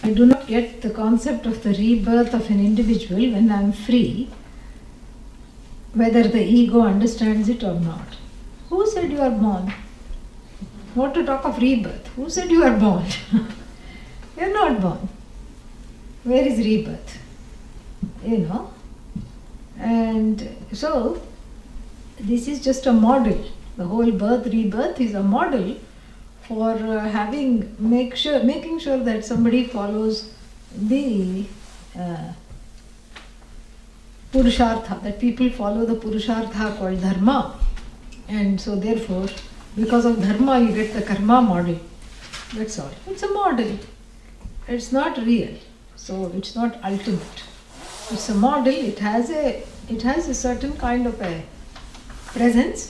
I do not get the concept of the rebirth of an individual when I am free, whether the ego understands it or not. Who said you are born? What to talk of rebirth? Who said you are born? You are not born. Where is rebirth? And so, this is just a model. The whole birth, rebirth is a model for making sure that somebody follows the Purushartha, that people follow the Purushartha called Dharma. And so therefore, because of Dharma you get the Karma model. That's all. It's a model. It's not real. So it's not ultimate. It's a model. It has a certain kind of a presence,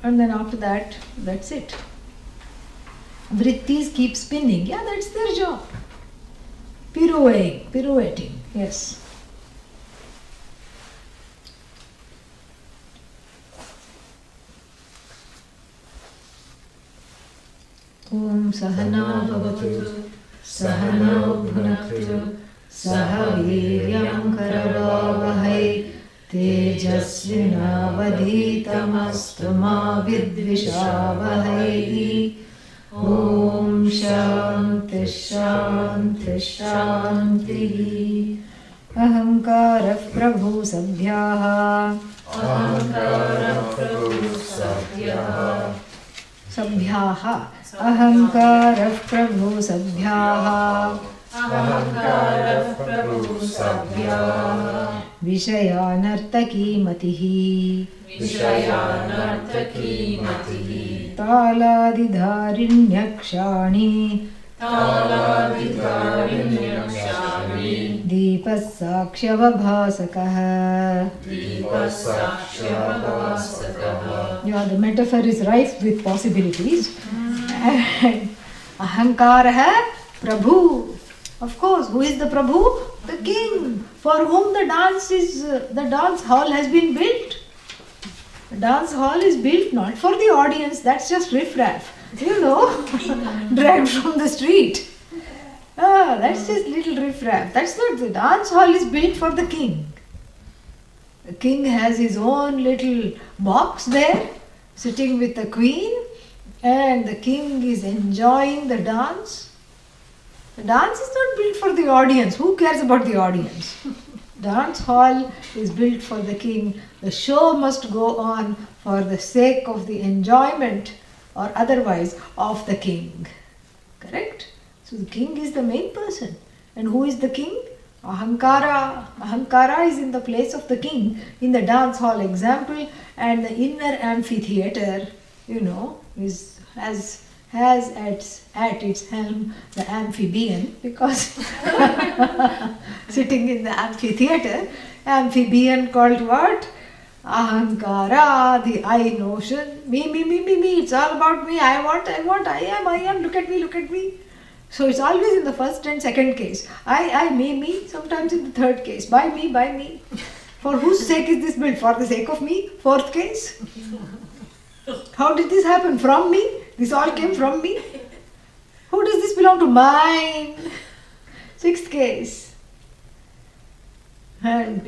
and then after that, that's it. Vrittis keep spinning. Yeah, that's their job. Pirouetting. Yes. Om Sahana Bhavatu Sahano Bhunaktu Saha Viryam Karavavahai Tejasvinavadhitamastu ma vidvishavahai. Om Shanti Shanti Shanti. Ahankara Prabhu Sabhyaha. Ahankara Prabhu Sabhyaha. Sabhyaha. Ahankara Prabhu Sabhyaha. Ahankara Prabhu Sabhyaha. Vishayanartaki matihi. Vishayanartaki matihi. Taladidharinyakshani. Taladidharinyakshani. Deepasakshyavabhasakaha. Deepasakshyavabhasakaha. Yeah, the metaphor is rife with possibilities. And Ahankara Prabhu. Of course, who is the Prabhu? The king, for whom the dance hall has been built. The dance hall is built not for the audience, that's just riffraff, dragged from the street. That's just little riffraff. That's not, the dance hall is built for the king. The king has his own little box there, sitting with the queen, and the king is enjoying the dance. The dance is not built for the audience. Who cares about the audience? Dance hall is built for the king. The show must go on for the sake of the enjoyment or otherwise of the king. Correct? So the king is the main person. And who is the king? Ahankara. Ahankara is in the place of the king in the dance hall example, and the inner amphitheater, has at its helm the amphibian, because sitting in the amphibian called what? Ahankara, the I notion. Me, it's all about me. I want, I am, look at me. So it's always in the first and second case. I, me, sometimes in the third case. By me. For whose sake is this built? For the sake of me? Fourth case. How did this happen? From me? This all came from me? Who does this belong to? Mine. Sixth case. And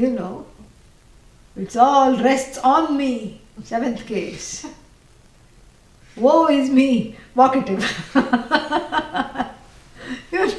it's all rests on me. Seventh case. Woe is me. Vocative. This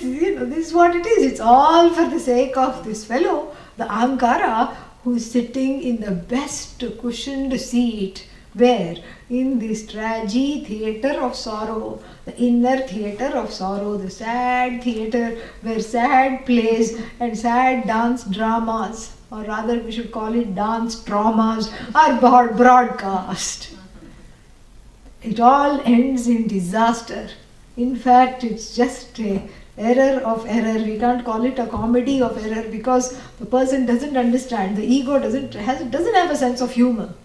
is what it is. It's all for the sake of this fellow, the Ahankara, who is sitting in the best cushioned seat. Where? In this tragic theatre of sorrow, the inner theatre of sorrow, the sad theatre where sad plays and sad dance dramas, or rather we should call it dance traumas, are broadcast. It all ends in disaster. In fact, it's just an error of error. We can't call it a comedy of error because the person doesn't understand. The ego doesn't have a sense of humor.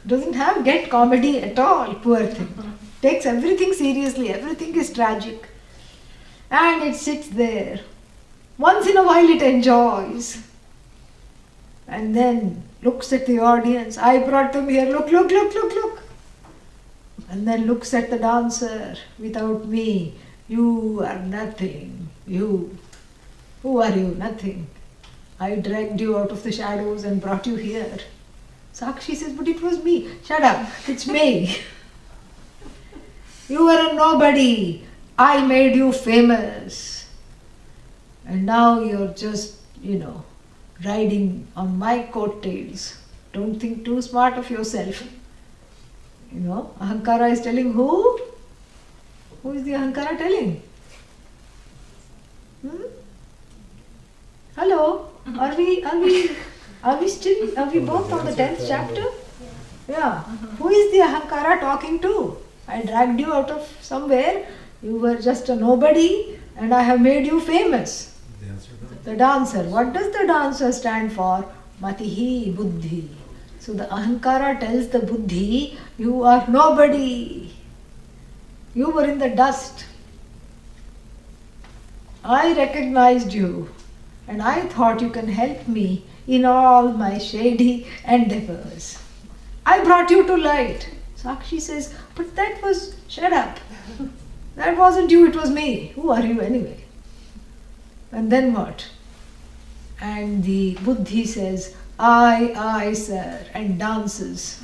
Doesn't get comedy at all, poor thing. Takes everything seriously, everything is tragic. And it sits there. Once in a while it enjoys. And then looks at the audience. I brought them here, look. And then looks at the dancer without me. You are nothing. You. Who are you? Nothing. I dragged you out of the shadows and brought you here. Sakshi says, but it was me. Shut up. It's me. You were a nobody. I made you famous. And now you're just, riding on my coattails. Don't think too smart of yourself. Ahankara is telling who? Who is the Ahankara telling? Hello? Are we both on the 10th chapter? Yeah. Who is the Ahankara talking to? I dragged you out of somewhere. You were just a nobody and I have made you famous. The dancer. What does the dancer stand for? Matihi, Buddhi. So the Ahankara tells the Buddhi, you are nobody. You were in the dust. I recognized you and I thought you can help me in all my shady endeavors. I brought you to light. Sakshi says, but that was, shut up. That wasn't you, it was me. Who are you anyway? And then what? And the Buddhi says, I, sir, and dances.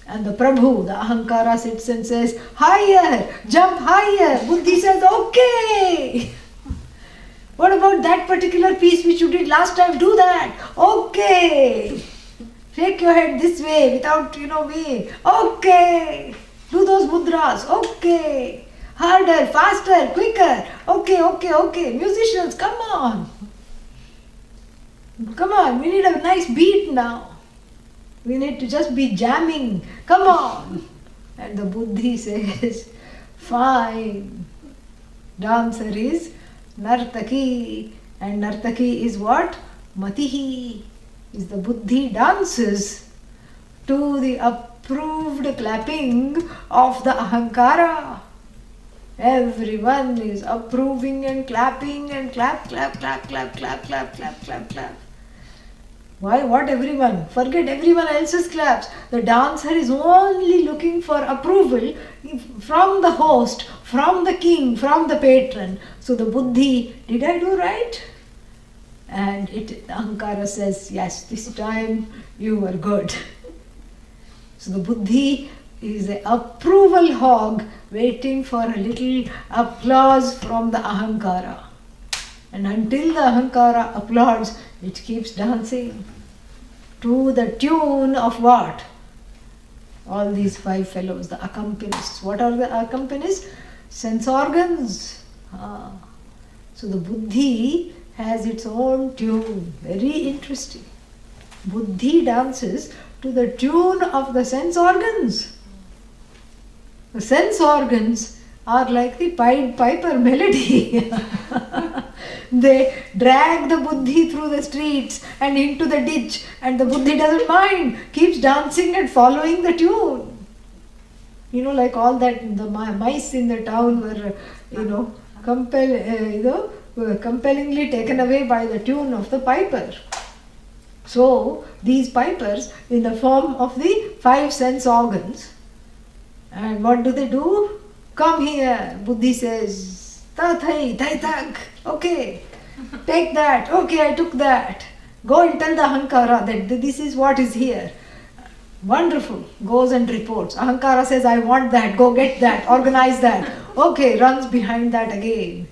And the Prabhu, the Ahankara, sits and says, higher, jump higher. Buddhi says, okay. What about that particular piece which you did last time? Do that. Okay. Shake your head this way without, me. Okay. Do those mudras. Okay. Harder, faster, quicker. Okay. Musicians, come on. Come on, we need a nice beat now. We need to just be jamming. Come on. And the Buddhi says, fine. Dancer is Nartaki. And Nartaki is what? Matihi. Is the Buddhi dances to the approved clapping of the Ahankara. Everyone is approving and clapping and clap. Why? What everyone? Forget everyone else's claps. The dancer is only looking for approval from the host, from the king, from the patron. So the Buddhi, did I do right? And Ahankara says, yes, this time you were good. So the Buddhi is an approval hog waiting for a little applause from the Ahankara. And until the Ahankara applauds, it keeps dancing to the tune of what? All these 5 fellows, the accompanists. What are the accompanists? Sense organs. So the Buddhi has its own tune. Very interesting. Buddhi dances to the tune of the sense organs. The sense organs are like the Pied Piper melody. They drag the Buddhi through the streets and into the ditch, and the Buddhi doesn't mind, keeps dancing and following the tune. Like all that, the mice in the town were, compellingly taken away by the tune of the piper. So, these pipers, in the form of the 5 sense organs, and what do? Come here, Buddhi says, Tathai, Taitak, okay, take that, okay, I took that. Go and tell the Ahankara that this is what is here. Wonderful, goes and reports. Ahankara says, I want that, go get that, organize that. Okay, runs behind that again.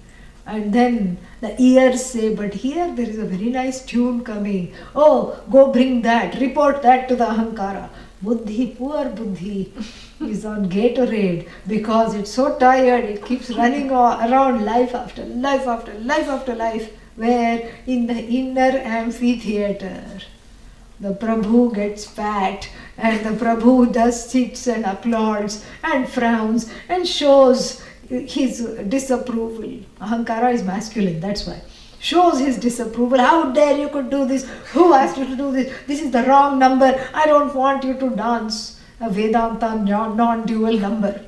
And then the ears say, but here there is a very nice tune coming. Oh, go bring that, report that to the Ahankara. Buddhi, poor Buddhi, is on Gatorade because it's so tired, it keeps running around life after life after life after life, where in the inner amphitheater, the Prabhu gets fat and the Prabhu just sits and applauds and frowns and shows his disapproval. Ahankara is masculine, that's why. Shows his disapproval. How dare you could do this? Who asked you to do this? This is the wrong number. I don't want you to dance a Vedanta non-dual number.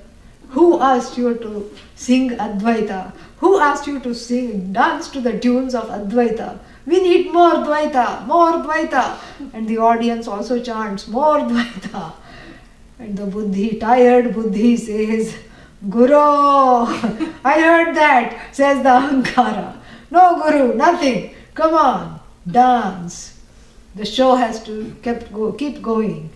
Who asked you to sing Advaita? Who asked you to dance to the tunes of Advaita? We need more Dvaita, more Dvaita. And the audience also chants, more Dvaita. And the Buddhi, tired Buddhi says, Guru, I heard that, says the Ahankara. No Guru, nothing. Come on, dance. The show has to keep going.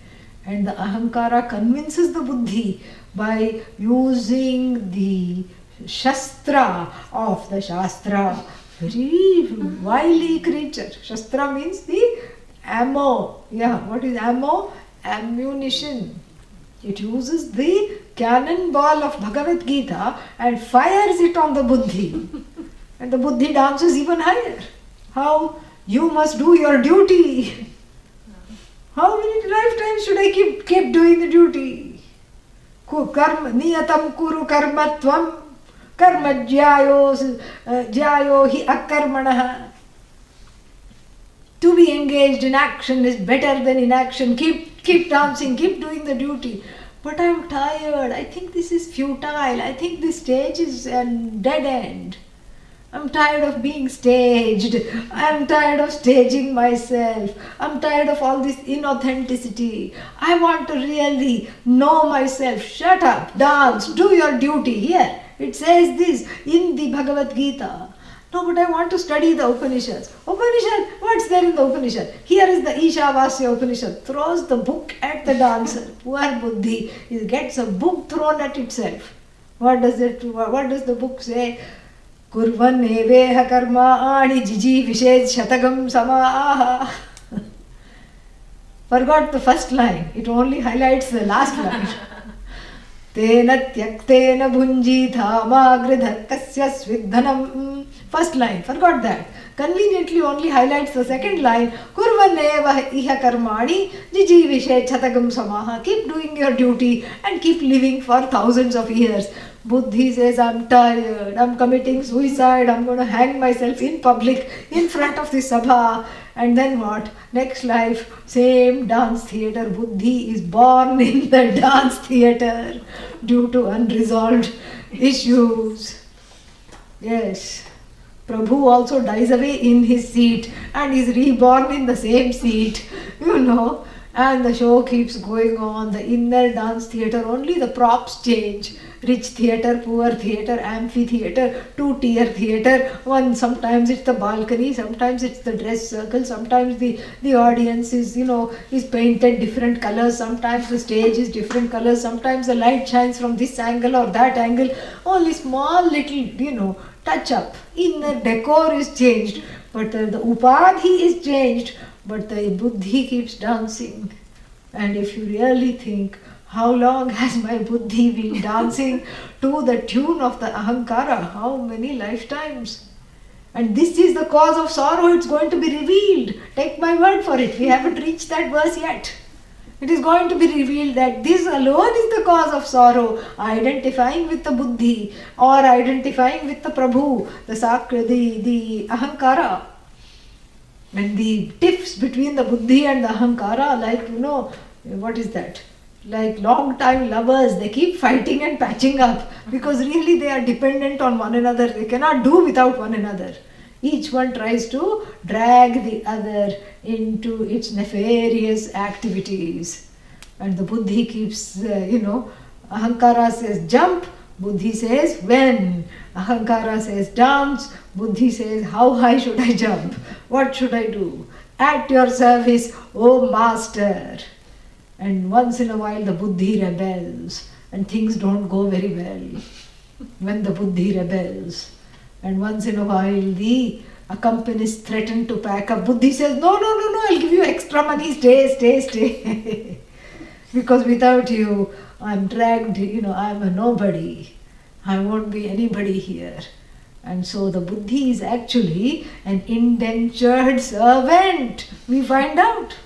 And the Ahankara convinces the Buddhi by using the Shastra of the Shastra. Very wily creature. Shastra means the ammo. Yeah, what is ammo? Ammunition. It uses the cannonball of Bhagavad Gita and fires it on the Buddhi. And the Buddhi dances even higher. How? You must do your duty. How many lifetimes should I keep doing the duty? Niyatam kuru karmatvam karma jyayo hi akarmanaha. To be engaged in action is better than inaction. Keep dancing, keep doing the duty. But I'm tired. I think this is futile. I think this stage is a dead end. I'm tired of being staged. I'm tired of staging myself. I'm tired of all this inauthenticity. I want to really know myself. Shut up, dance, do your duty. Here, it says this in the Bhagavad Gita. No, but I want to study the Upanishads. Upanishad, what's there in the Upanishad? Here is the Ishavasya Upanishad. Throws the book at the dancer. Poor Buddhi. It gets a book thrown at itself. What does the book say? Kurvan eveha karma ani jiji vished shatagam samaaha. Forgot the first line. It only highlights the last line. Tena tyaktena bhunjitha magridha kasya svidhanam. First line, forgot that. Conveniently only highlights the second line. Kurvaneva iha karmani jijivishe chatagam samaha. Keep doing your duty and keep living for thousands of years. Buddhi says, I'm tired, I'm committing suicide, I'm going to hang myself in public in front of the sabha. And then what? Next life, same dance theatre. Buddhi is born in the dance theatre due to unresolved issues. Yes. Prabhu also dies away in his seat and is reborn in the same seat, and the show keeps going on. The inner dance theatre, only the props change. Rich theatre, poor theatre, amphitheatre, two-tier theatre. One, sometimes it's the balcony, sometimes it's the dress circle, sometimes the audience is, is painted different colors, sometimes the stage is different colors, sometimes the light shines from this angle or that angle. Only small little, touch up. Inner decor is changed, but the upadhi is changed, but the buddhi keeps dancing. And if you really think, how long has my buddhi been dancing to the tune of the ahankara? How many lifetimes? And this is the cause of sorrow. It's going to be revealed. Take my word for it. We haven't reached that verse yet. It is going to be revealed that this alone is the cause of sorrow. Identifying with the buddhi or identifying with the Prabhu, the ahankara. And the tiffs between the buddhi and the ahankara, like, what is that? Like long time lovers, they keep fighting and patching up because really they are dependent on one another. They cannot do without one another. Each one tries to drag the other into its nefarious activities. And the buddhi keeps, ahankara says jump, buddhi says when. Ahankara says dance, buddhi says how high should I jump? What should I do? At your service, O master. And once in a while the buddhi rebels and things don't go very well when the buddhi rebels. And once in a while the accompanists threaten to pack up. Buddhi says, no, I'll give you extra money, stay. Because without you, I'm dragged, I'm a nobody. I won't be anybody here. And so the buddhi is actually an indentured servant, we find out.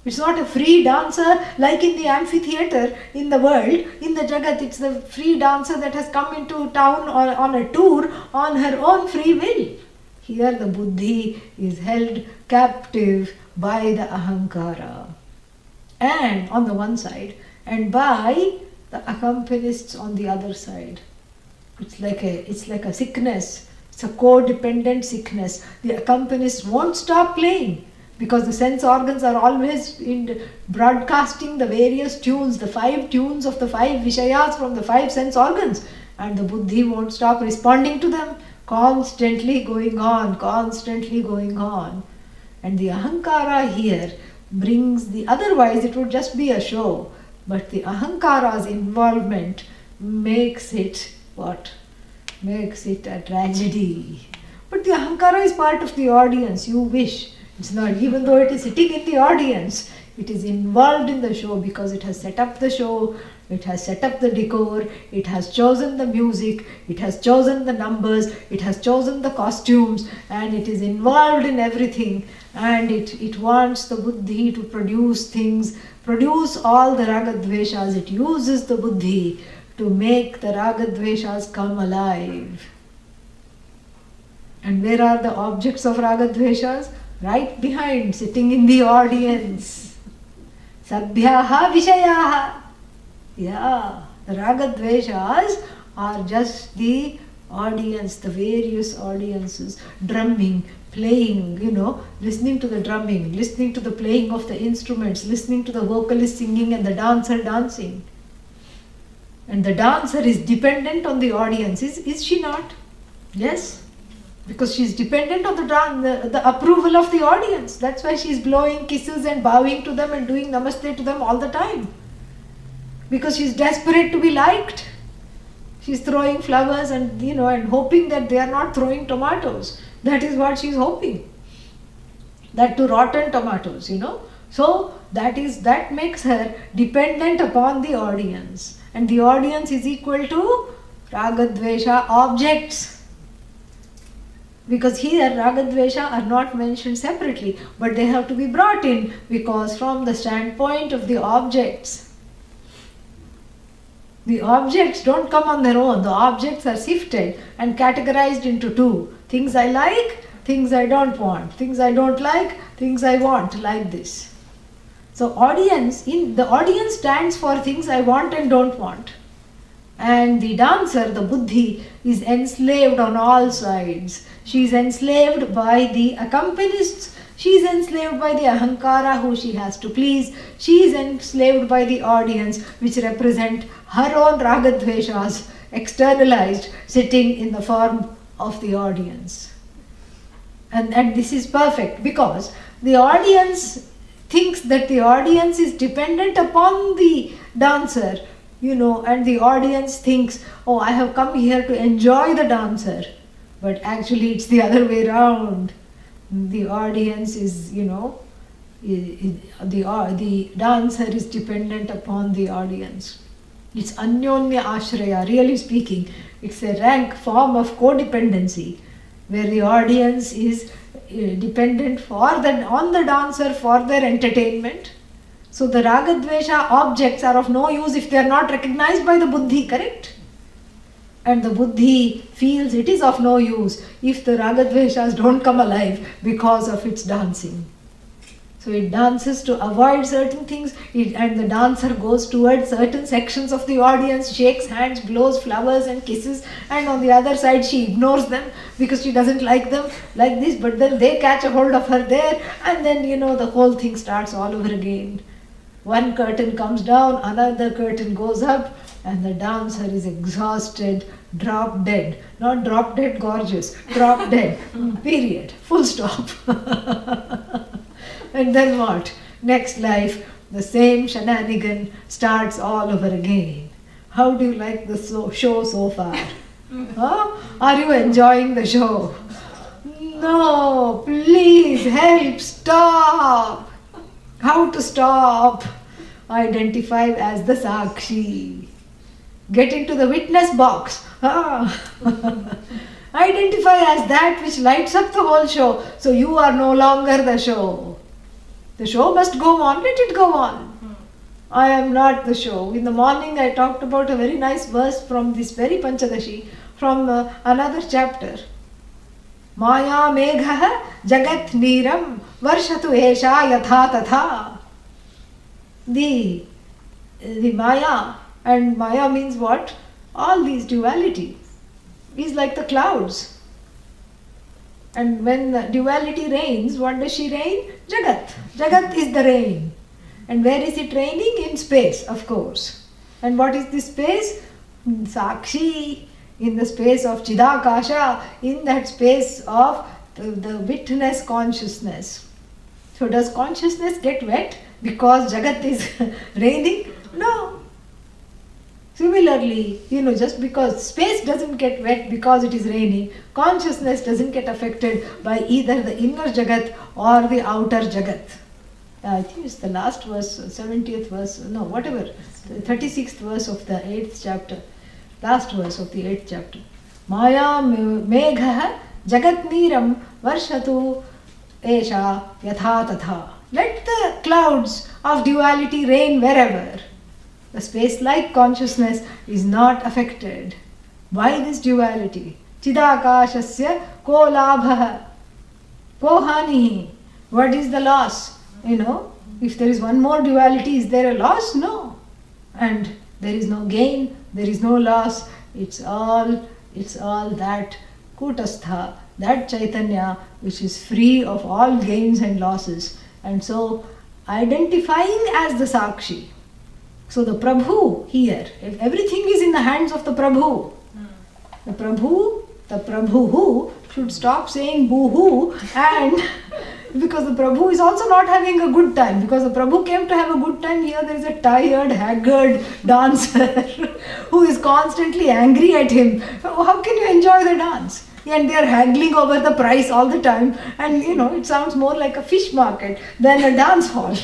It's not a free dancer like in the amphitheatre in the world. In the Jagat, it's the free dancer that has come into town on a tour on her own free will. Here the buddhi is held captive by the ahankara. And on the one side, and by the accompanists on the other side. It's like a sickness. It's a codependent sickness. The accompanists won't stop playing. Because the sense organs are always broadcasting the various tunes, the 5 tunes of the 5 Vishayas from the 5 sense organs. And the buddhi won't stop responding to them, constantly going on, constantly going on. And the ahankara here brings otherwise it would just be a show. But the ahankara's involvement makes it what? Makes it a tragedy. But the ahankara is part of the audience, you wish. It's not, even though it is sitting in the audience, it is involved in the show because it has set up the show, it has set up the decor, it has chosen the music, it has chosen the numbers, it has chosen the costumes, and it is involved in everything. And it wants the buddhi to produce things, produce all the ragadveshas. It uses the buddhi to make the ragadveshas come alive. And where are the objects of ragadveshas? Right behind, sitting in the audience. Sabhyaha vishayaha. Yeah, the ragadveshas are just the audience, the various audiences, drumming, playing, listening to the drumming, listening to the playing of the instruments, listening to the vocalist singing and the dancer dancing. And the dancer is dependent on the audience, is she not? Yes. Because she is dependent on the approval of the audience. That's why she is blowing kisses and bowing to them and doing namaste to them all the time. Because she is desperate to be liked. She is throwing flowers and and hoping that they are not throwing tomatoes. That is what she is hoping. That to rotten tomatoes, So that makes her dependent upon the audience. And the audience is equal to ragadvesha objects. Because here ragadvesha are not mentioned separately, but they have to be brought in because from the standpoint of the objects don't come on their own. The objects are sifted and categorized into 2. Things I like, things I don't want. Things I don't like, things I want, like this. So the audience stands for things I want and don't want. And the dancer, the buddhi, is enslaved on all sides. She is enslaved by the accompanists. She is enslaved by the ahankara who she has to please. She is enslaved by the audience which represent her own ragadveshas externalized, sitting in the form of the audience. And this is perfect because the audience thinks that the audience is dependent upon the dancer. And the audience thinks, oh, I have come here to enjoy the dancer. But actually it's the other way around. The audience is, the dancer is dependent upon the audience. It's anyonya ashraya, really speaking. It's a rank form of codependency where the audience is dependent on the dancer for their entertainment. So the ragadvesha objects are of no use if they are not recognized by the buddhi, correct? And the buddhi feels it is of no use if the ragadveshas don't come alive because of its dancing. So it dances to avoid certain things, and the dancer goes towards certain sections of the audience, shakes hands, blows flowers and kisses, and on the other side she ignores them because she doesn't like them like this, but then they catch a hold of her there, and then the whole thing starts all over again. One curtain comes down, another curtain goes up, and the dancer is exhausted, drop dead. Not drop dead gorgeous, drop dead, period, full stop. And then what? Next life, the same shenanigan starts all over again. How do you like the show so far? Huh? Are you enjoying the show? No, please help, stop. How to stop? Identify as the Sakshi. Get into the witness box. Identify as that which lights up the whole show. So you are no longer the show. The show must go on, let it go on. I am not the show. In the morning I talked about a very nice verse from this very Panchadashi, from another chapter. Maya megha jagat niram varshatu esha yatha tatha. The Maya, and Maya means what? All these duality is like the clouds. And when the duality reigns, what does she reign? Jagat. Jagat is the reign. And where is it reigning? In space, of course. And what is this space? Sakshi, in the space of Chidakasha, in that space of the witness consciousness. So does consciousness get wet because Jagat is reigning? No. Similarly, just because space doesn't get wet because it is raining, consciousness doesn't get affected by either the inner Jagat or the outer Jagat. I think it's the last verse, 70th verse, no, whatever, the 36th verse of the 8th chapter, last verse of the 8th chapter. Maya megha jagat niram varshatu esha yatha tatha. Let the clouds of duality rain wherever. The space-like consciousness is not affected by this duality. Chidakashasya ko labha ko hanihi. What is the loss? If there is one more duality, is there a loss? No. And there is no gain, there is no loss. It's all that Kutastha, that Chaitanya, which is free of all gains and losses. And so, identifying as the Sakshi. So the Prabhu here, if everything is in the hands of the Prabhu, the Prabhu should stop saying boo-hoo, and because the Prabhu is also not having a good time, because the Prabhu came to have a good time. Here there is a tired, haggard dancer who is constantly angry at him. How can you enjoy the dance? And they are haggling over the price all the time, and it sounds more like a fish market than a dance hall.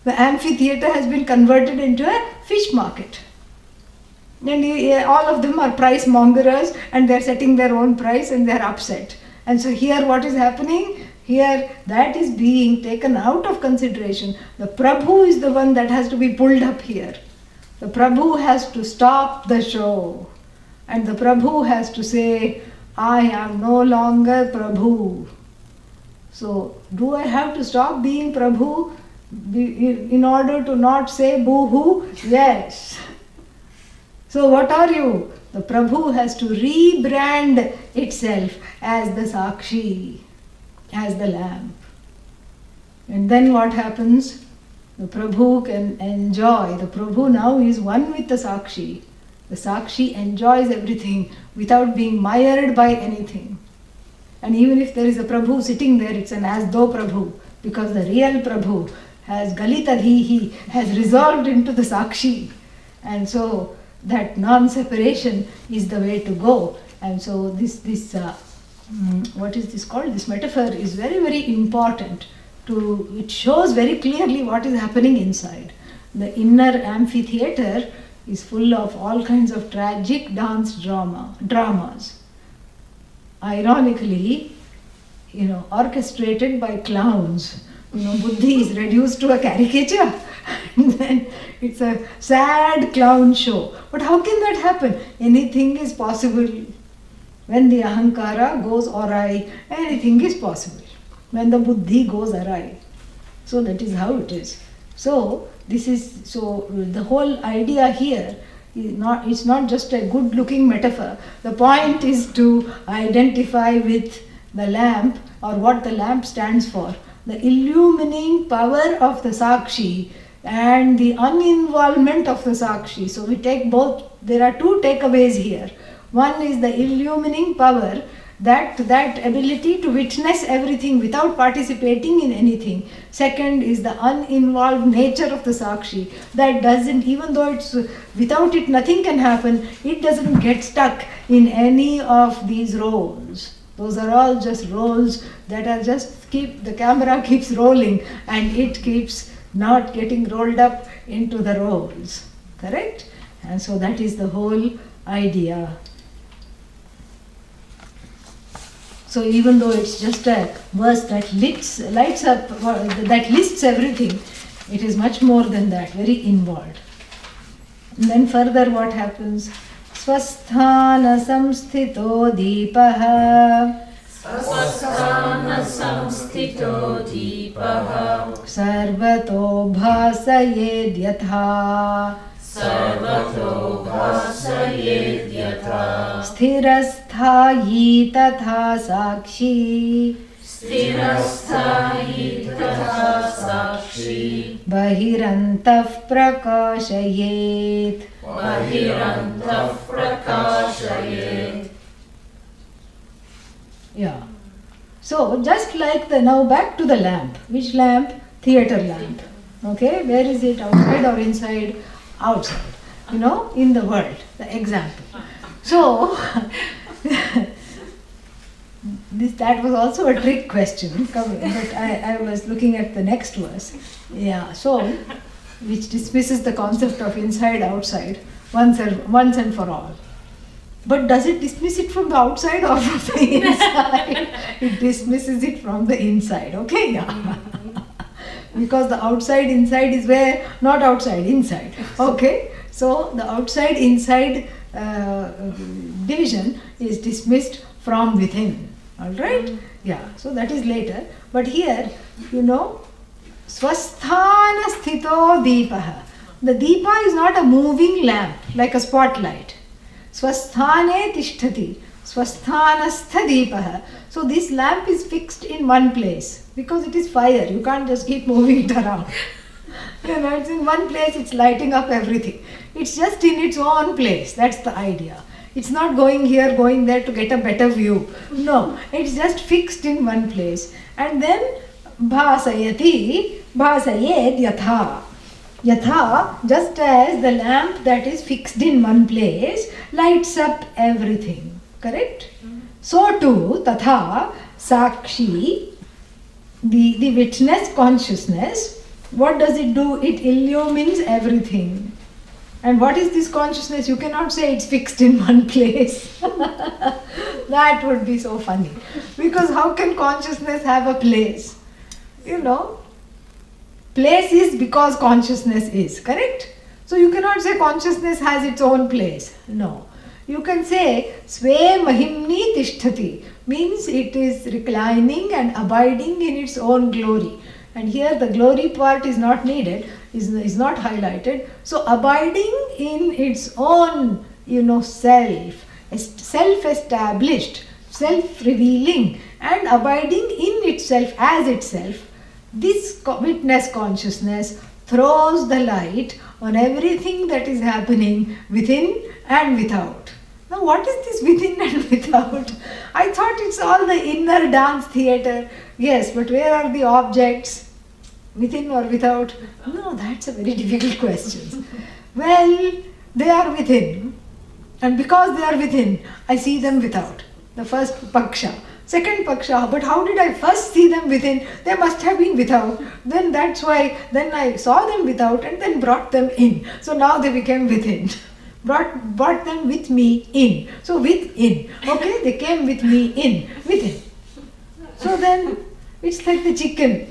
The amphitheater has been converted into a fish market. And all of them are price mongerers, and they are setting their own price and they are upset. And so here what is happening? Here that is being taken out of consideration. The Prabhu is the one that has to be pulled up here. The Prabhu has to stop the show. And the Prabhu has to say, I am no longer Prabhu. So do I have to stop being Prabhu in order to not say boo-hoo? Yes. So what are you? The Prabhu has to rebrand itself as the Sakshi, as the lamp. And then what happens? The Prabhu can enjoy. The Prabhu now is one with the Sakshi. The Sakshi enjoys everything without being mired by anything. And even if there is a Prabhu sitting there, it's an as though Prabhu, because the real Prabhu has Galitadhihi, has resolved into the Sakshi. And so that non-separation is the way to go. And so this what is this called? This metaphor is very, very important. It shows very clearly what is happening inside. The inner amphitheater is full of all kinds of tragic dance dramas. Ironically, orchestrated by clowns. Buddhi is reduced to a caricature, and then it's a sad clown show. But how can that happen? Anything is possible. When the ahankara goes awry, anything is possible. When the buddhi goes awry. So that is how it is. So the whole idea here it's not just a good looking metaphor. The point is to identify with the lamp, or what the lamp stands for. The illumining power of the Sakshi and the uninvolvement of the Sakshi. So we take both. There are two takeaways here. One is the illumining power, that ability to witness everything without participating in anything. Second is the uninvolved nature of the Sakshi, that doesn't, even though it's without it nothing can happen, it doesn't get stuck in any of these roles. Those are all just roles that are the camera keeps rolling and it keeps not getting rolled up into the roles. Correct? And so that is the whole idea. So even though it's just a verse that lights up, that lists everything, it is much more than that, very involved. And then further what happens? Swasthana samsthito deepaha. Swasthana samsthito deepaha. Sarvato bhasayed yatha. Sarvato bhasayed yatha. Sthirastha स्थिरस्थायी तथा साक्षी स्थिरस्थायी तथा साक्षी बहिरन्तः प्रकाशयेत् बहिरन्तः प्रकाशयेत्. Yeah. So just like now back to the lamp. Which lamp? Theater lamp. Okay, where is it? Outside or inside? Outside. In the world. The example. So that was also a trick question, but I was looking at the next verse. Yeah, so which dismisses the concept of inside outside once and for all. But does it dismiss it from the outside or from the inside? It dismisses it from the inside. Okay, yeah. Because the outside inside is where? Not outside, inside. Okay, so the outside inside division is dismissed from within. Alright? Yeah, so that is later. But here, Swasthana sthito deepaha. The deepa is not a moving lamp like a spotlight. Swasthane tishtati. Swasthanastha deepaha. So this lamp is fixed in one place because it is fire. You can't just keep moving it around. It's in one place, it's lighting up everything. It's just in its own place. That's the idea. It's not going here, going there to get a better view. No, it's just fixed in one place. And then bhasayati, bhasayed yatha. Yatha, just as the lamp that is fixed in one place lights up everything. Correct? So too, tatha, sakshi, the witness consciousness, what does it do? It illumines everything. And what is this consciousness? You cannot say it's fixed in one place. That would be so funny. Because how can consciousness have a place? Place is because consciousness is, correct? So you cannot say consciousness has its own place. No. You can say Sve Mahimni Tishtati, means it is reclining and abiding in its own glory. And here the glory part is not needed, is not highlighted. So abiding in its own, self-established, self-revealing and abiding in itself as itself, this witness consciousness throws the light on everything that is happening within and without. Now what is this within and without? I thought it's all the inner dance theatre. Yes, but where are the objects? Within or without? No, that's a very difficult question. Well, they are within. And because they are within, I see them without. The first paksha. Second paksha, but how did I first see them within? They must have been without. Then that's why, then I saw them without and then brought them in. So now they became within. Brought them with me in. So within. Okay, they came with me in. Within. So then, it's like the chicken,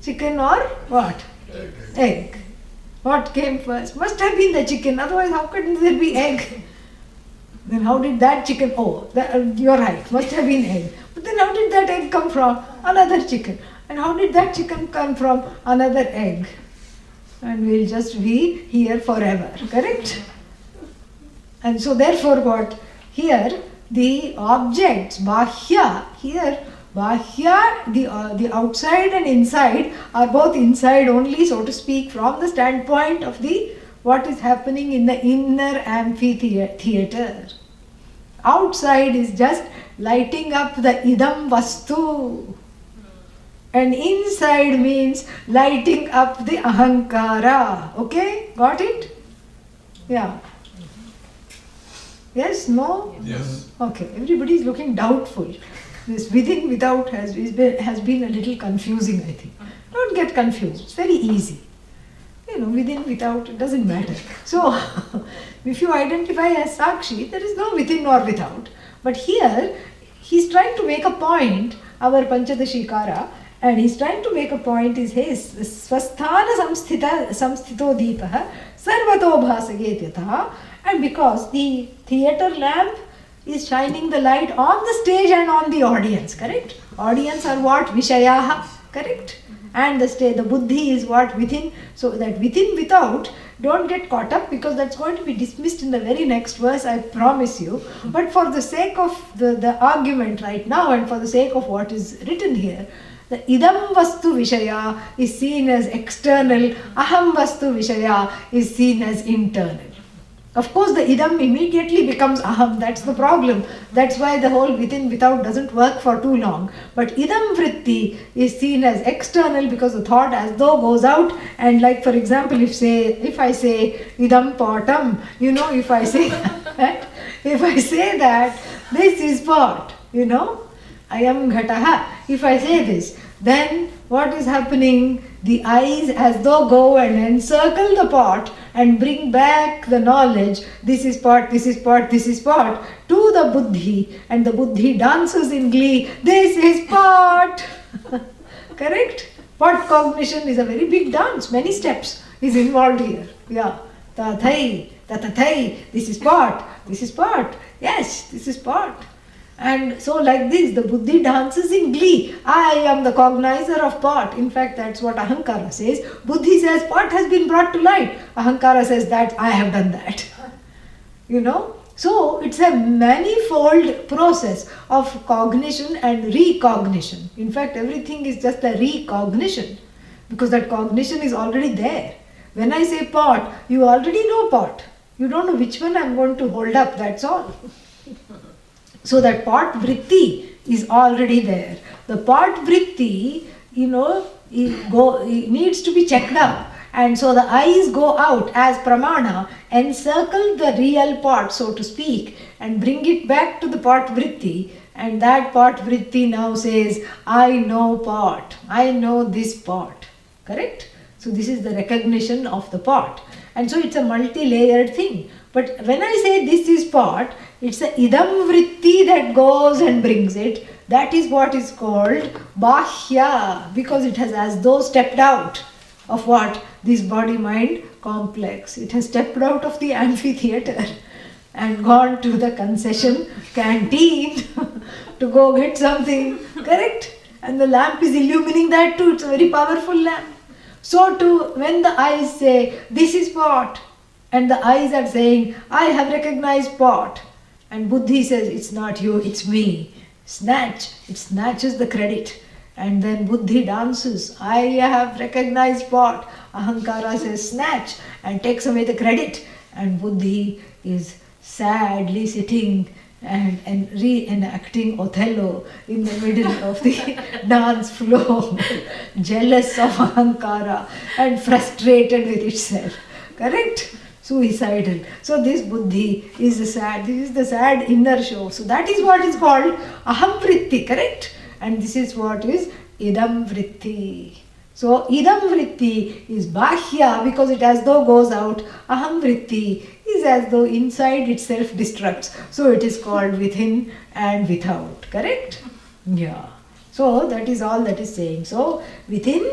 Chicken or what? Egg. What came first? Must have been the chicken, otherwise how could there be egg? Then how did that chicken, you're right, must have been egg. But then how did that egg come from? Another chicken. And how did that chicken come from? Another egg. And we'll just be here forever, correct? And so therefore what? Here the objects, bahya, here bahya, the outside and inside are both inside only, so to speak, from the standpoint of the what is happening in the inner amphitheater. Outside is just lighting up the idam vastu. And inside means lighting up the ahankara. Okay? Got it? Yeah. Yes? No? Yes. Okay. Everybody is looking doubtful. This within, without has been a little confusing, I think. Don't get confused. It's very easy. Within, without, it doesn't matter. So, if you identify as Sakshi, there is no within or without. But here, he's trying to make a point, our Panchadashi Kara, and he's trying to make a point is his Swasthana samsthito deepaha sarvato bhasayet yatha. And because the theatre lamp is shining the light on the stage and on the audience, correct? Audience are what? Vishayaha. correct? And the buddhi is what? Within. So that within, without, don't get caught up, because that's going to be dismissed in the very next verse, I promise you. But for the sake of the argument right now, and for the sake of what is written here, the idam vastu vishaya is seen as external, aham vastu vishaya is seen as internal. Of course, the idam immediately becomes aham. That's the problem. That's why the whole within without doesn't work for too long. But idam vritti is seen as external, because the thought as though goes out. And like, for example, if I say idam potam, if I say that, this is pot, I am ghataha. If I say this, then what is happening? The eyes as though go and encircle the pot and bring back the knowledge, this is pot, this is pot, this is pot, to the buddhi, and the buddhi dances in glee, this is pot. Correct? Pot cognition is a very big dance, many steps is involved here. Yeah. Tathai, tatathai, this is pot, yes, this is pot. And so like this, the buddhi dances in glee. I am the cognizer of pot. In fact, that's what ahankara says. Buddhi says pot has been brought to light. Ahankara says that I have done that. So it's a manifold process of cognition and recognition. In fact, everything is just a recognition, because that cognition is already there. When I say pot, you already know pot. You don't know which one I'm going to hold up, that's all. So that pot vritti is already there. The pot vritti, it needs to be checked up. And so the eyes go out as pramana, encircle the real pot, so to speak, and bring it back to the pot vritti. And that pot vritti now says, I know pot. I know this pot. Correct? So this is the recognition of the pot. And so it's a multi-layered thing. But when I say this is pot, it's the idam vritti that goes and brings it. That is what is called bahya, because it has as though stepped out of what? This body-mind complex. It has stepped out of the amphitheater and gone to the concession canteen to go get something. Correct? And the lamp is illumining that too. It's a very powerful lamp. So too, when the eyes say, this is pot, and the eyes are saying, I have recognized pot, and buddhi says, it's not you, it's me. Snatch, it snatches the credit. And then buddhi dances, I have recognized pot. Ahankara says, snatch, and takes away the credit. And buddhi is sadly sitting and reenacting Othello in the middle of the dance floor, jealous of Ahankara and frustrated with itself. Correct? Suicidal. So this buddhi is this is the sad inner show. So that is what is called aham vritti, correct? And this is what is idam vritti. So idam vritti is bahya, because it as though goes out. Aham vritti is as though inside itself destructs. So it is called within and without, correct? Yeah. So that is all that is saying. So within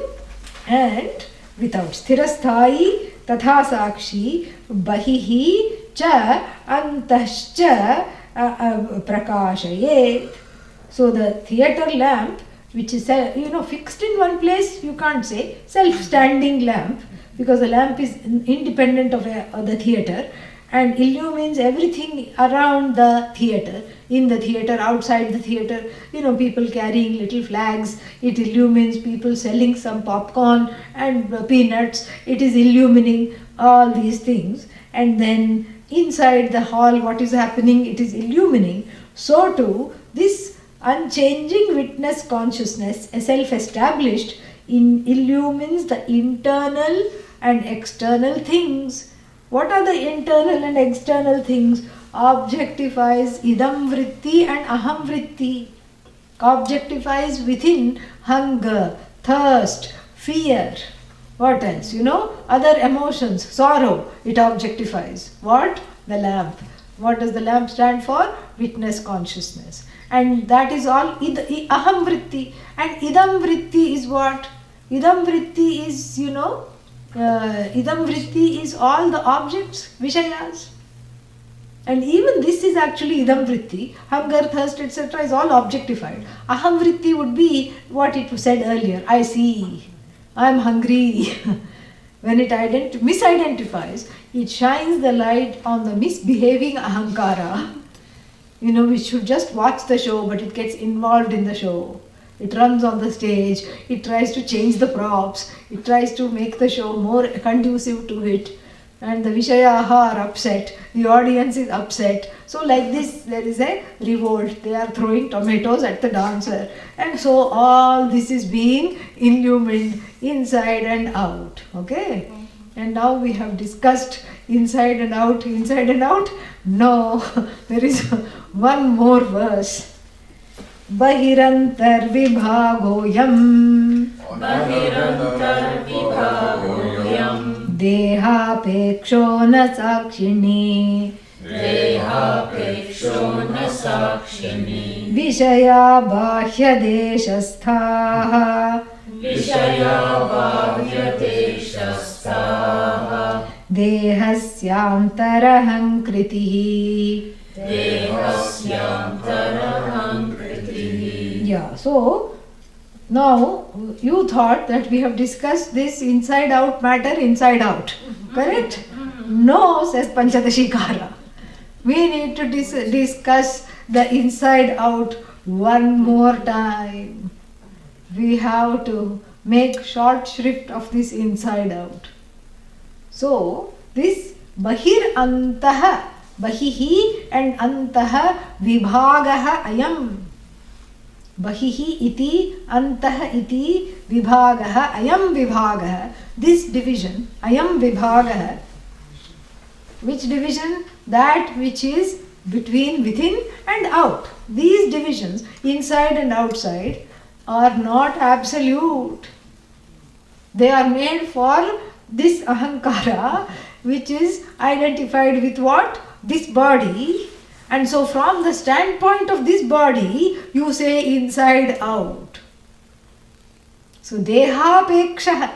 and without. Sthirasthai tatha sakshi bahihi cha antascha prakashayet. So the theatre lamp, which is fixed in one place, you can't say self-standing lamp, because the lamp is independent of the theatre and illumines everything around the theatre, in the theatre, outside the theatre, people carrying little flags, it illumines people selling some popcorn and peanuts, it is illumining all these things. And then inside the hall, what is happening, it is illumining. So too, this unchanging witness consciousness, self-established, illumines the internal and external things. What are the internal and external things? Objectifies idam vritti and aham vritti. Objectifies within hunger, thirst, fear. What else? Other emotions, sorrow, it objectifies. What? The lamp. What does the lamp stand for? Witness consciousness. And that is all aham vritti. And idam vritti is what? Idam vritti is, idam vritti is all the objects, vishayas. And even this is actually idam vritti. Hunger, thirst, etc. is all objectified. Aham vritti would be what it was said earlier. I see. I am hungry. When it misidentifies, it shines the light on the misbehaving ahankara. We should just watch the show, but it gets involved in the show. It runs on the stage. It tries to change the props. It tries to make the show more conducive to it. And the Vishayaha are upset. The audience is upset. So like this, there is a revolt. They are throwing tomatoes at the dancer. And so all this is being illumined inside and out. Okay? And now we have discussed inside and out, inside and out. No, there is one more verse. Bahirantar vibhagoyam. Bahirantar vibhagoyam. Dehapeksho na sakshini. Dehapeksho na sakshini. Vishaya bahya deshasthaha. Vishaya bahya deshasthaha. Dehasyantaraham kritihi. Dehasyantaraham kritihi. Yeah, so now you thought that we have discussed this inside out matter inside out. Correct? No, says Panchadashi Kara. We need to discuss the inside out one more time. We have to make short shrift of this inside out. So, this bahir antaha, bahihi and antaha vibhagaha ayam. Bahihi iti antaha iti vibhagaha ayam vibhagaha. This division, ayam vibhagaha. Which division? That which is between within and out. These divisions, inside and outside, are not absolute. They are made for this ahankara, which is identified with what? This body. And so from the standpoint of this body, you say inside out. So dehapeksha.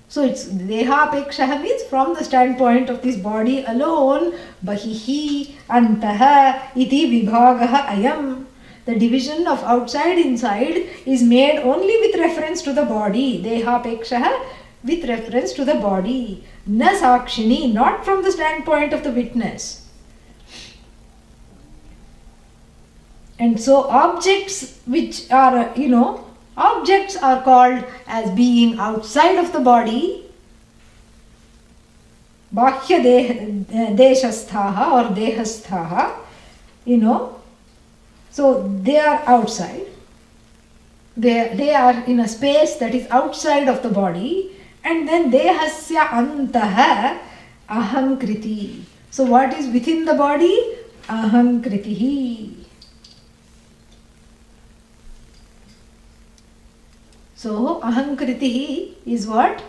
So it's dehapeksha means from the standpoint of this body alone, bahihi antaha iti vibhagaha ayam. The division of outside inside is made only with reference to the body. Dehapeksha with reference to the body. Na sakshini, not from the standpoint of the witness. And so objects which are, objects are called as being outside of the body. Bahya deshasthaha or dehasthaha, So they are outside. They are in a space that is outside of the body. And then dehasya antaha aham kriti. So what is within the body? Aham kritihi. So aham kritihi is what?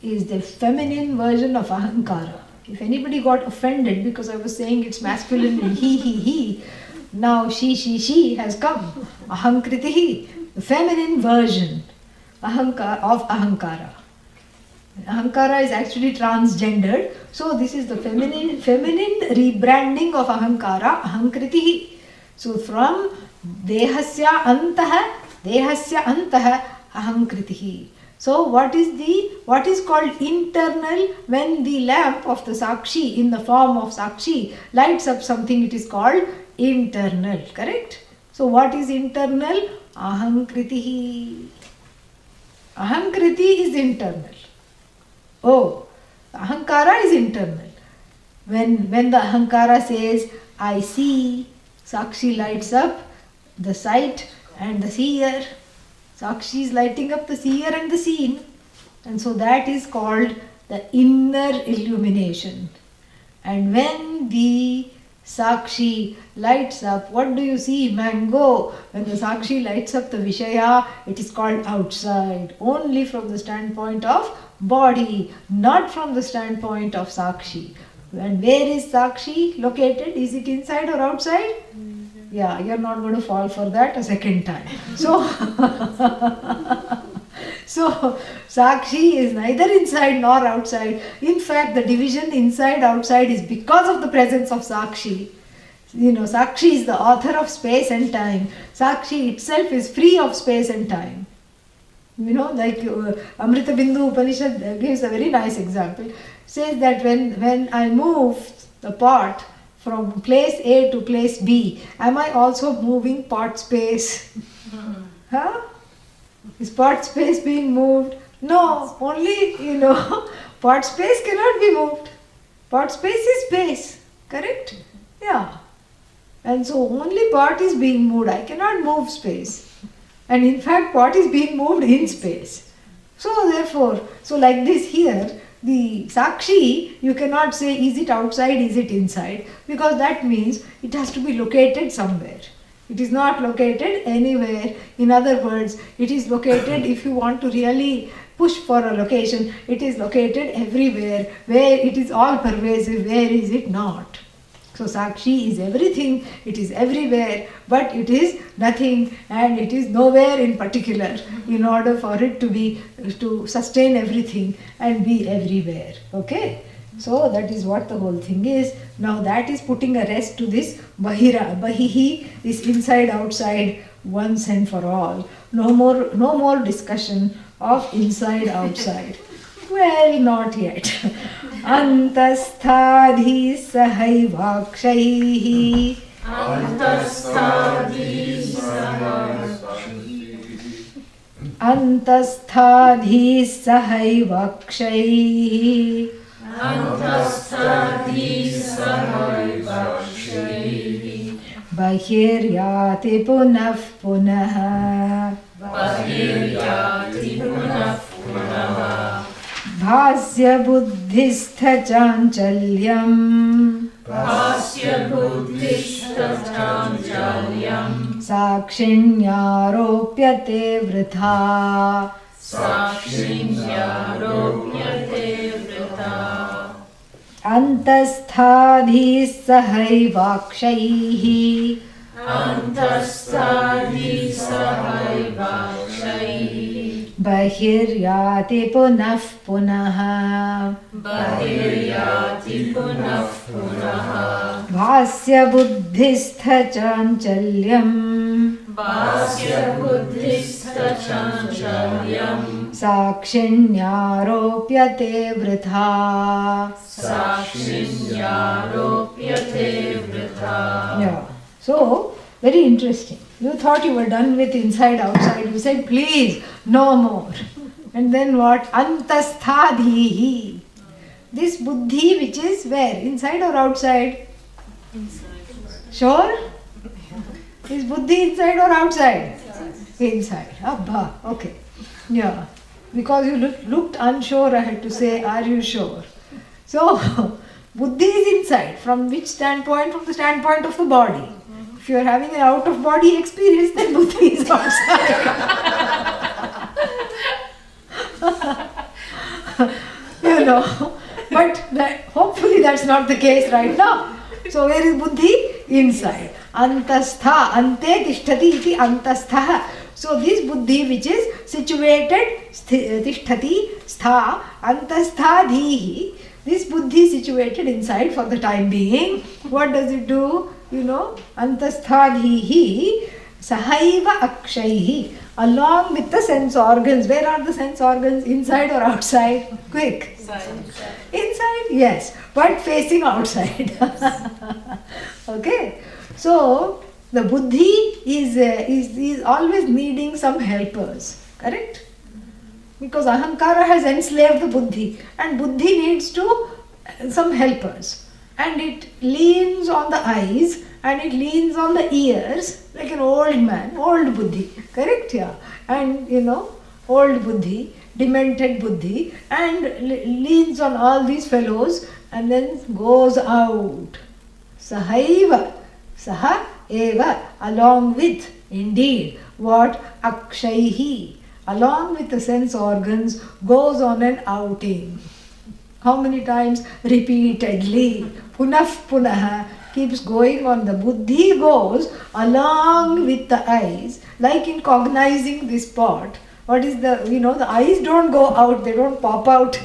Is the feminine version of ahankara. If anybody got offended because I was saying it's masculine and he, now she has come. Aham kritihi, the feminine version of ahankara. Ahankara is actually transgendered. So this is the feminine rebranding of ahankara, aham kritihi. So from dehasya antaha aham kritihi. So what is called internal? When the lamp of the sakshi in the form of sakshi lights up something, it is called internal. Correct? So what is internal? Aham kritihi. Aham kriti is internal. Oh, ahankara is internal. When the ahankara says, I see, sakshi lights up the sight and the seer. Sakshi is lighting up the seer and the seen. And so that is called the inner illumination. And when the sakshi lights up, what do you see? Mango. When the sakshi lights up the vishaya, it is called outside. Only from the standpoint of body, not from the standpoint of sakshi. And where is sakshi located? Is it inside or outside? Yeah, you're not going to fall for that a second time. So, So, Sakshi is neither inside nor outside. In fact, the division inside-outside is because of the presence of Sakshi. Sakshi is the author of space and time. Sakshi itself is free of space and time. Like Amrita Bindu Upanishad gives a very nice example. Says that when I move the pot from place A to place B, am I also moving pot space? Huh? Is pot space being moved? No, only, pot space cannot be moved. Pot space is space, correct? Yeah. And so only pot is being moved. I cannot move space. And in fact, pot is being moved in space. So therefore, like this here, the Sakshi, you cannot say, is it outside, is it inside? Because that means it has to be located somewhere. It is not located anywhere. In other words, it is located, if you want to really push for a location, it is located everywhere. Where it is all pervasive, where is it not? So Sakshi is everything, it is everywhere, but it is nothing and it is nowhere in particular in order for it to sustain everything and be everywhere. Okay? So that is what the whole thing is. Now that is putting a rest to this Bahihi, this inside outside once and for all. No more discussion of inside outside. Well, not yet. Antastadhi sahaivakshaihi. Antastadhi sahaivakshaihi. Antastadhi sahaivakshaihi. Antastadhi sahaivakshaihi. Bahiryati punah punah. Bahiryati punah punah. Bhasya buddhistha chanchalyam. Bhasya buddhistha chanchalyam. Sakshinyaropyate vritha. Sakshinyaropyate vritha. Antastadhi sahaivakshaihi. Antastadhi sahaivakshaihi. Bahiryati punah punah. Bahiryati punah punah. Bhasya buddhistha chanchalyam. Bhasya buddhistha chanchalyam. Sakshinyaropyate vritha. Sakshinyaropyate vritha. Yeah. So, very interesting. You thought you were done with inside outside. You said, please, no more. And then what? Antastadhihi. This buddhi which is where? Inside or outside? Inside. Sure? Is buddhi inside or outside? Inside. Abba. Okay. Yeah. Because you looked unsure, I had to say, are you sure? So, buddhi is inside. From which standpoint? From the standpoint of the body. If you are having an out-of-body experience, then buddhi is outside. But hopefully that's not the case right now. So where is buddhi? Inside. Antastha, ante tishtati iti antastha. So this buddhi which is situated, tishtati, stha, antastha-dhihi. This buddhi situated inside for the time being. What does it do? Antastha-dhihi sahaiva akshaihi. Along with the sense organs. Where are the sense organs? Inside or outside? Quick. Inside, yes. But facing outside. Okay. So, the buddhi is always needing some helpers. Correct? Because ahankara has enslaved the buddhi. And buddhi needs some helpers. And it leans on the eyes and it leans on the ears like an old man, old buddhi, correct? Yeah. And old buddhi, demented buddhi, and leans on all these fellows and then goes out. Sahaiva, saha eva, along with, indeed, what? Akshaihi, along with the sense organs, goes on an outing. How many times? Repeatedly. Punah punah, keeps going on. The buddhi goes along with the eyes, like in cognizing this pot. What is the, the eyes don't go out, they don't pop out,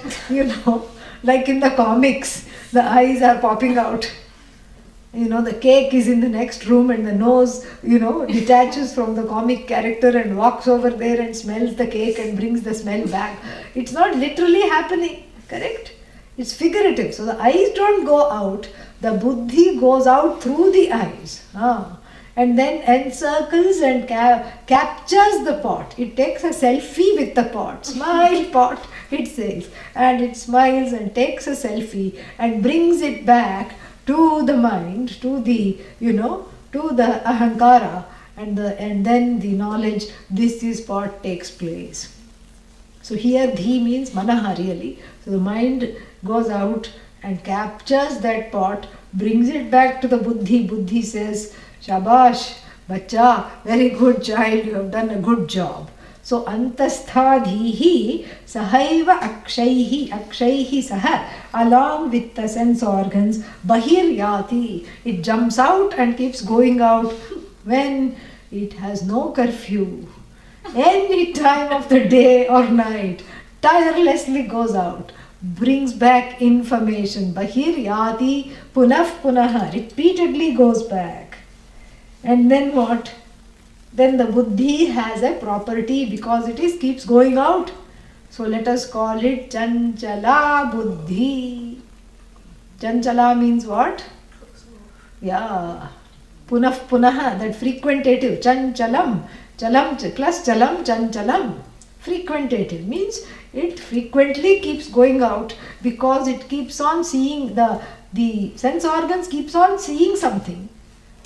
like in the comics, the eyes are popping out. The cake is in the next room and the nose, detaches from the comic character and walks over there and smells the cake and brings the smell back. It's not literally happening, correct? It's figurative. So the eyes don't go out, the buddhi goes out through the eyes. And then encircles and captures the pot. It takes a selfie with the pot. Smile pot, it says. And it smiles and takes a selfie and brings it back to the mind, to the, to the ahankara, and then the knowledge, this is what takes place. So here dhi means manaha really. So the mind goes out and captures that pot, brings it back to the buddhi. Buddhi says, Shabash, bacha, very good child, you have done a good job. So antastha sahaiva akshaihi saha, along with the sense organs, bahir yati, it jumps out and keeps going out when it has no curfew. Any time of the day or night, tirelessly goes out, brings back information. Bahir yati punaha, repeatedly goes back. And then what? Then the buddhi has a property because it keeps going out. So let us call it chanchala buddhi. Chanchala means what? Yeah. Punaha, that frequentative. Chanchalam. Chalam plus chalam, chanchalam. Frequentative means it frequently keeps going out because it keeps on seeing, the sense organs keeps on seeing something.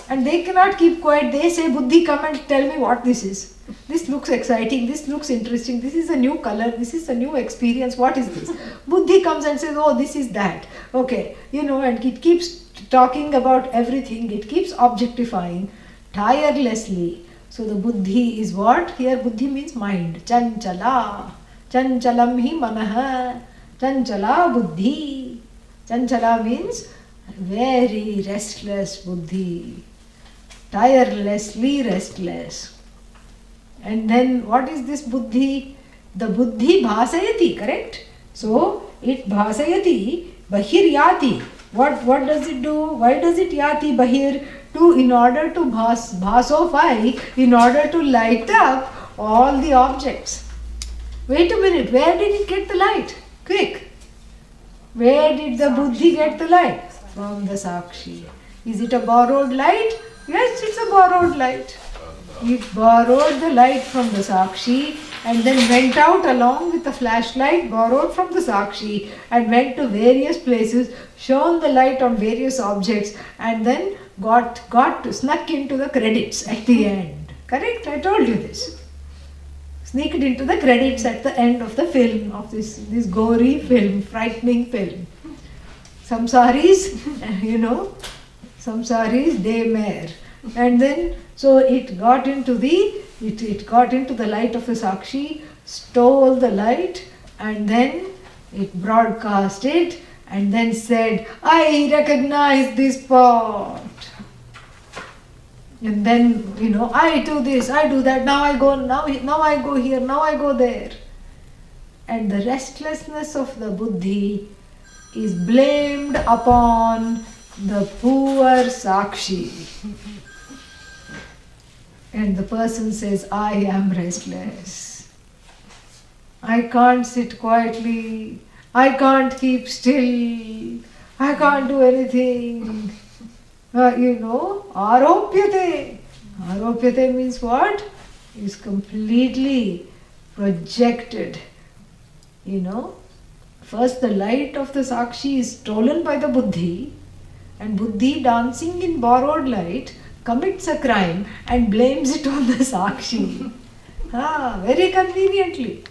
And they cannot keep quiet. They say, Buddhi, come and tell me what this is. This looks exciting. This looks interesting. This is a new color. This is a new experience. What is this? Buddhi comes and says, oh, this is that. Okay. And it keeps talking about everything. It keeps objectifying tirelessly. So the Buddhi is what? Here Buddhi means mind. Chanchala. Chanchalam hi manaha. Chanchala Buddhi. Chanchala means very restless Buddhi. Tirelessly restless. And then what is this buddhi? The buddhi bhasayati, correct? So it bhasayati, bahir yati. What does it do? Why does it yati bahir? In order to bhasofy, in order to light up all the objects. Wait a minute, where did it get the light? Quick. Where did the buddhi get the light? From the sakshi. Is it a borrowed light? Yes, it's a borrowed light. It borrowed the light from the sakshi and then went out along with the flashlight borrowed from the sakshi and went to various places, shone the light on various objects and then snuck into the credits at the end. Correct? I told you this. Sneaked into the credits at the end of the film, of this gory film, frightening film. Samsaris, Samsaris daymare. And then, so it got into the light of the sakshi, stole the light, and then it broadcast it, and then said, I recognize this pot. And then, I do this, I do that, now I go here, now I go there. And the restlessness of the buddhi is blamed upon the poor sakshi. And the person says, I am restless. I can't sit quietly. I can't keep still. I can't do anything. Aropyate. Aropyate means what? Is completely projected. First the light of the sakshi is stolen by the buddhi, and buddhi, dancing in borrowed light, commits a crime and blames it on the sakshi. Very conveniently.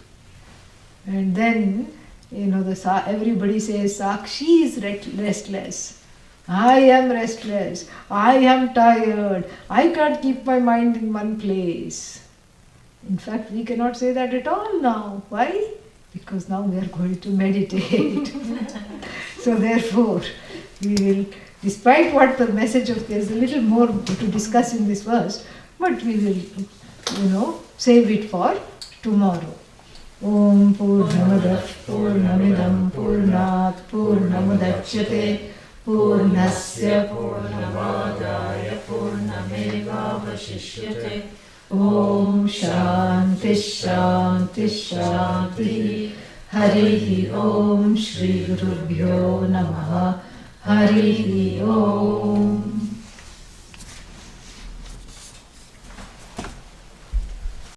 And then, everybody says, sakshi is restless. I am restless. I am tired. I can't keep my mind in one place. In fact, we cannot say that at all now. Why? Because now we are going to meditate. So therefore, we will, despite what the message of, there is a little more to discuss in this verse, but we will, save it for tomorrow. Om Purnamadah Purnamidam Purnat Purnamudachyate Purnasya Purnamadaya Purnamevavashishyate. Om Shanti Shanti Shanti. Harihi Om Shri Gurubhyo Namaha. Harihi Om.